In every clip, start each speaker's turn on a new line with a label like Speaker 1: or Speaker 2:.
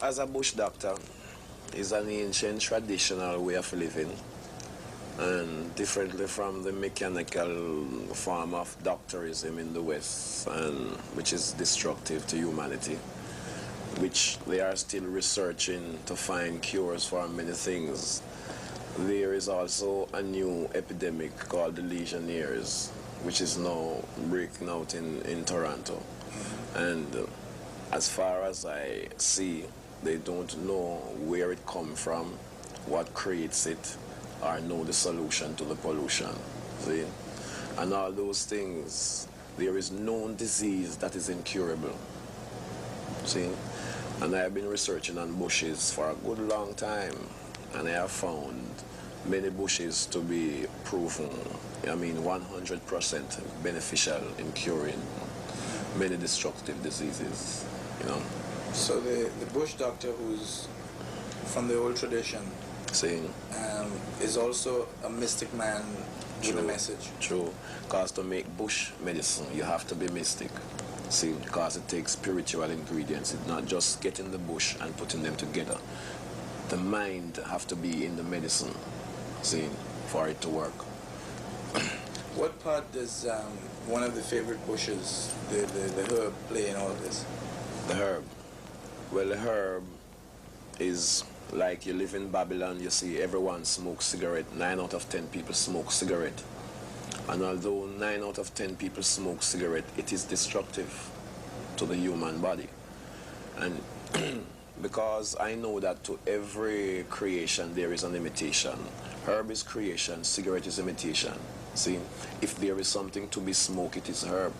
Speaker 1: as a bush doctor, is an ancient traditional way of living, and differently from the mechanical form of doctorism in the West, and which is destructive to humanity, which they are still researching to find cures for many things. There is also a new epidemic called the Legionnaires, which is now breaking out in Toronto. And as far as I see, they don't know where it comes from, what creates it, or know the solution to the pollution. See? And all those things, there is known disease that is incurable. See? And I have been researching on bushes for a good long time, and I have found many bushes to be proven, 100% beneficial in curing many destructive diseases,
Speaker 2: So the bush doctor who's from the old tradition is also a mystic man with a message.
Speaker 1: True, because to make bush medicine, you have to be mystic. See, because it takes spiritual ingredients. It's not just getting the bush and putting them together. The mind have to be in the medicine, see, for it to work.
Speaker 2: What part does one of the favorite bushes, the herb, play in all of this?
Speaker 1: The herb. Well, the herb is like you live in Babylon, you see everyone smokes cigarette. 9 out of 10 people smoke cigarette. And although 9 out of 10 people smoke cigarette, it is destructive to the human body. And because I know that to every creation there is an imitation. Herb is creation, cigarette is imitation. See, if there is something to be smoked, it is herb.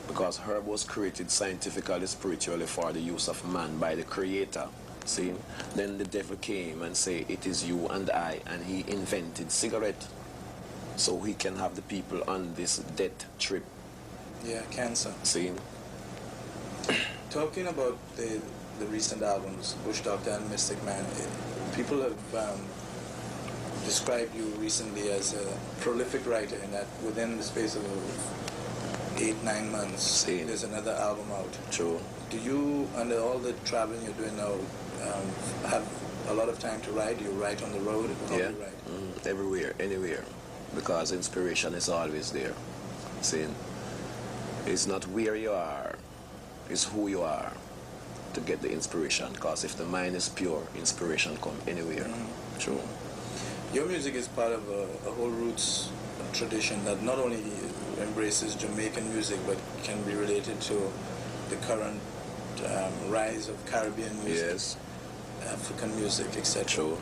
Speaker 1: Because herb was created scientifically, spiritually for the use of man by the Creator. See, then the devil came and said, it is you and I, and he invented cigarette. So he can have the people on this death trip.
Speaker 2: Yeah, cancer.
Speaker 1: See?
Speaker 2: Talking about the recent albums, Bush Doctor and Mystic Man, people have described you recently as a prolific writer, in that within the space of 8-9 months, there's another album out.
Speaker 1: True.
Speaker 2: Do you, under all the traveling you're doing now, have a lot of time to write? Do you write on the road? How do you write?
Speaker 1: Everywhere, anywhere. Because inspiration is always there. See? It's not where you are, it's who you are to get the inspiration. Because if the mind is pure, inspiration comes anywhere. True.
Speaker 2: Your music is part of a whole roots tradition that not only embraces Jamaican music, but can be related to the current rise of Caribbean music, African music, etc.
Speaker 1: True.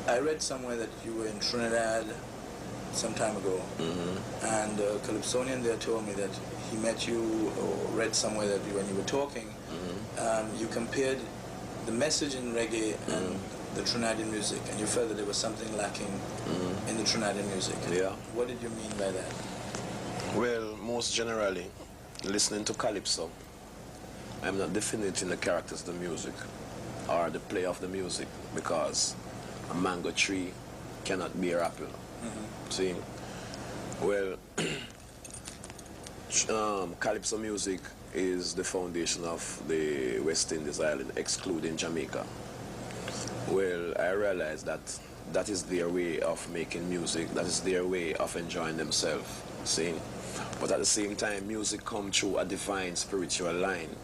Speaker 2: I read somewhere that you were in Trinidad some time ago, and a Calypsonian there told me that he met you, or read somewhere that when you were talking, you compared the message in reggae and the Trinidadian music, and you felt that there was something lacking in the Trinidadian music.
Speaker 1: Yeah.
Speaker 2: What did you mean by that?
Speaker 1: Well, most generally, listening to Calypso, I'm not definiting the characters of the music or the play of the music, because a mango tree cannot bear apple. See? Well, Calypso music is the foundation of the West Indies island, excluding Jamaica. Well, I realized that that is their way of making music, that is their way of enjoying themselves, see? But at the same time, music comes through a divine spiritual line.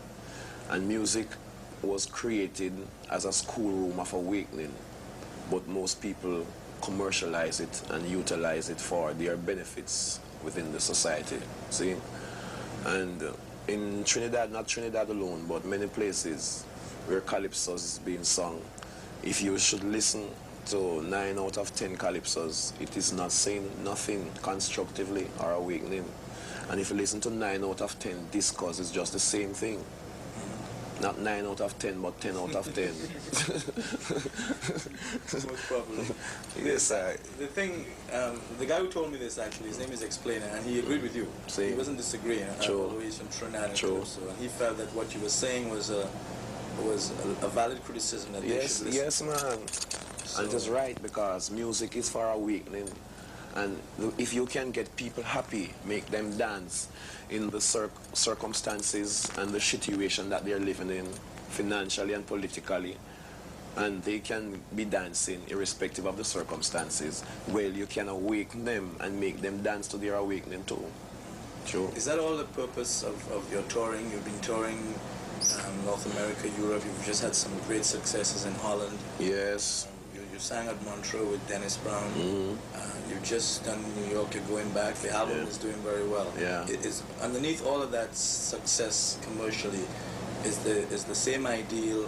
Speaker 1: And music was created as a schoolroom of awakening, but most people commercialize it and utilize it for their benefits within the society, see? And in Trinidad, not Trinidad alone, but many places where Calypso is being sung, if you should listen to 9 out of 10 Calypsos, it is not saying nothing constructively or awakening. And if you listen to 9 out of 10 discos, it's just the same thing. Not 9 out of 10, but 10 out of 10.
Speaker 2: Most probably.
Speaker 1: Yes, sir.
Speaker 2: The thing, the guy who told me this, actually, his name is Explainer, and he agreed with you. He wasn't disagreeing. Although he's from Trinidad and Calypso, and he felt that what you were saying was a valid criticism that they should listen.
Speaker 1: Yes, man. So, and it is right, because music is for awakening. And if you can get people happy, make them dance in the circumstances and the situation that they're living in, financially and politically, and they can be dancing irrespective of the circumstances, well, you can awaken them and make them dance to their awakening too. True.
Speaker 2: Is that all the purpose of your touring? You've been touring North America, Europe. You've just had some great successes in Holland.
Speaker 1: Yes.
Speaker 2: You sang at Montreux with Dennis Brown. You've just done New York. You're going back. The album is doing very well.
Speaker 1: Yeah.
Speaker 2: It is underneath all of that success commercially is the same ideal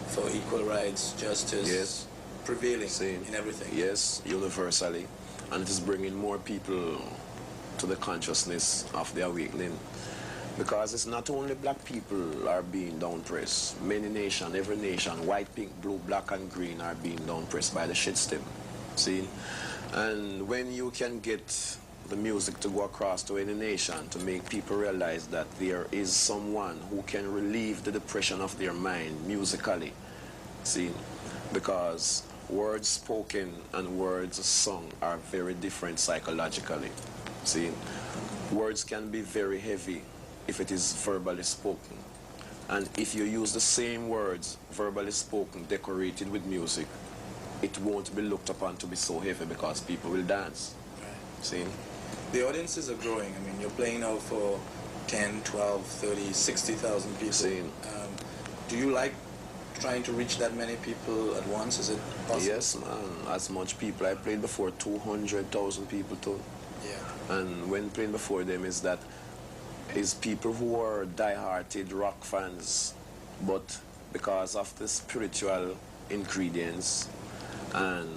Speaker 2: for equal rights, justice, prevailing in everything.
Speaker 1: Yes, universally, and it is bringing more people to the consciousness of the awakening. Because it's not only black people are being down-pressed. Many nations, every nation, white, pink, blue, black, and green are being down-pressed by the shit system. See? And when you can get the music to go across to any nation to make people realize that there is someone who can relieve the depression of their mind musically. See? Because words spoken and words sung are very different psychologically. See? Words can be very heavy if it is verbally spoken. And if you use the same words, verbally spoken, decorated with music, it won't be looked upon to be so heavy because people will dance.
Speaker 2: Right.
Speaker 1: See?
Speaker 2: The audiences are growing. I mean, you're playing now for 10, 12, 30, 60,000 people.
Speaker 1: See?
Speaker 2: Do you like trying to reach that many people at once? Is it possible?
Speaker 1: Yes, man. As much people. I played before 200,000 people too.
Speaker 2: Yeah.
Speaker 1: And when playing before them is people who are die-hearted rock fans, but because of the spiritual ingredients and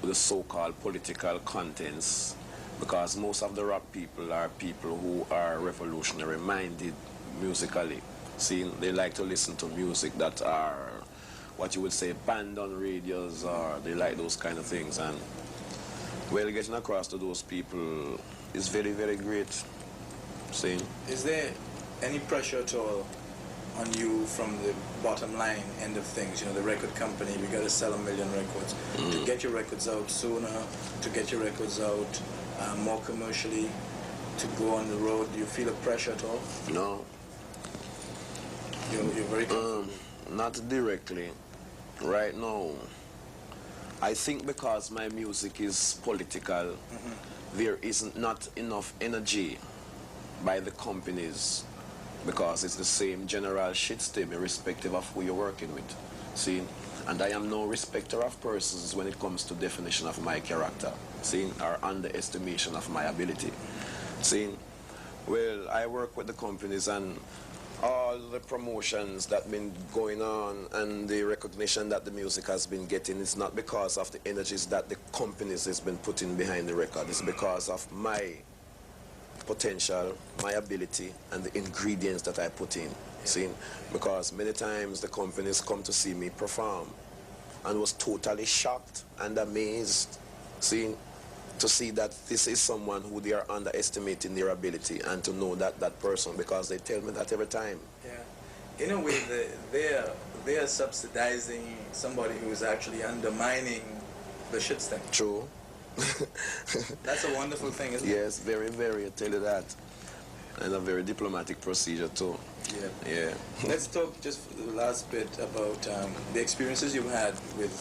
Speaker 1: the so-called political contents, because most of the rock people are people who are revolutionary minded musically. See, they like to listen to music that are what you would say banned on radios, or they like those kind of things. And well, getting across to those people is very, very great. See?
Speaker 2: Is there any pressure at all on you from the bottom line end of things? You know, the record company, we got to sell 1 million records. To get your records out sooner, to get your records out more commercially, to go on the road, do you feel a pressure at all?
Speaker 1: No.
Speaker 2: You're very comfortable?
Speaker 1: Not directly. Right now, I think because my music is political, there isn't not enough energy by the companies, because it's the same general shit stem irrespective of who you're working with. See? And I am no respecter of persons when it comes to definition of my character, see, or underestimation of my ability. See? Well, I work with the companies, and all the promotions that been going on and the recognition that the music has been getting, it's not because of the energies that the companies has been putting behind the record. It's because of my potential, my ability, and the ingredients that I put in. See? Because many times the companies come to see me perform and was totally shocked and amazed, see, to see that this is someone who they are underestimating their ability, and to know that that person, because they tell me that every time.
Speaker 2: Yeah. In a way, they are subsidizing somebody who is actually undermining the shit stem.
Speaker 1: True.
Speaker 2: That's a wonderful thing, isn't it?
Speaker 1: Yes, very, very, I tell you that. And a very diplomatic procedure too.
Speaker 2: Yeah.
Speaker 1: Yeah.
Speaker 2: Let's talk just for the last bit about the experiences you've had with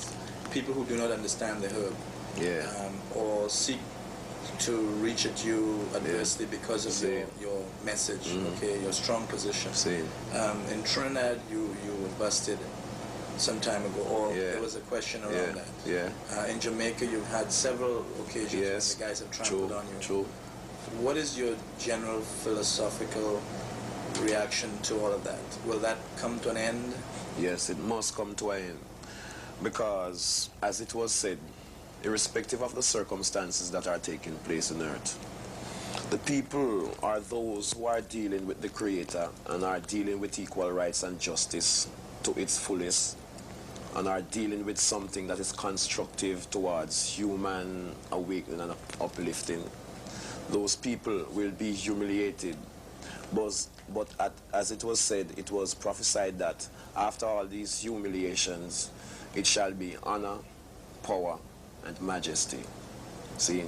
Speaker 2: people who do not understand the herb.
Speaker 1: Yeah.
Speaker 2: Or seek to reach at you adversely because of your message, okay, your strong position.
Speaker 1: Same.
Speaker 2: In Trinidad, you were busted some time ago, or there was a question around that.
Speaker 1: Yeah.
Speaker 2: In Jamaica, you've had several occasions when the guys have trampled on you.
Speaker 1: True.
Speaker 2: What is your general philosophical reaction to all of that? Will that come to an end?
Speaker 1: Yes, it must come to an end. Because, as it was said, irrespective of the circumstances that are taking place on earth, the people are those who are dealing with the Creator and are dealing with equal rights and justice to its fullest, and are dealing with something that is constructive towards human awakening and uplifting. Those people will be humiliated. But as it was said, it was prophesied that after all these humiliations, it shall be honor, power, and majesty. See?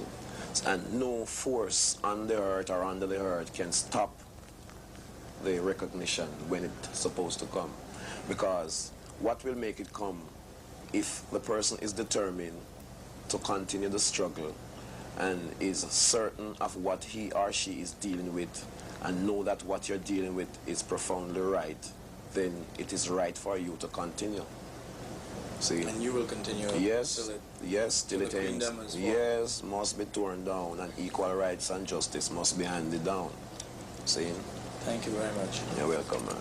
Speaker 1: And no force on the earth or under the earth can stop the recognition when it's supposed to come. Because what will make it come if the person is determined to continue the struggle and is certain of what he or she is dealing with and know that what you're dealing with is profoundly right, then it is right for you to continue. See?
Speaker 2: And you will continue.
Speaker 1: Yes,
Speaker 2: till it,
Speaker 1: yes, till it ends.
Speaker 2: Well.
Speaker 1: Yes, must be torn down, and equal rights and justice must be handed down. See?
Speaker 2: Thank you very much.
Speaker 1: You're welcome, man.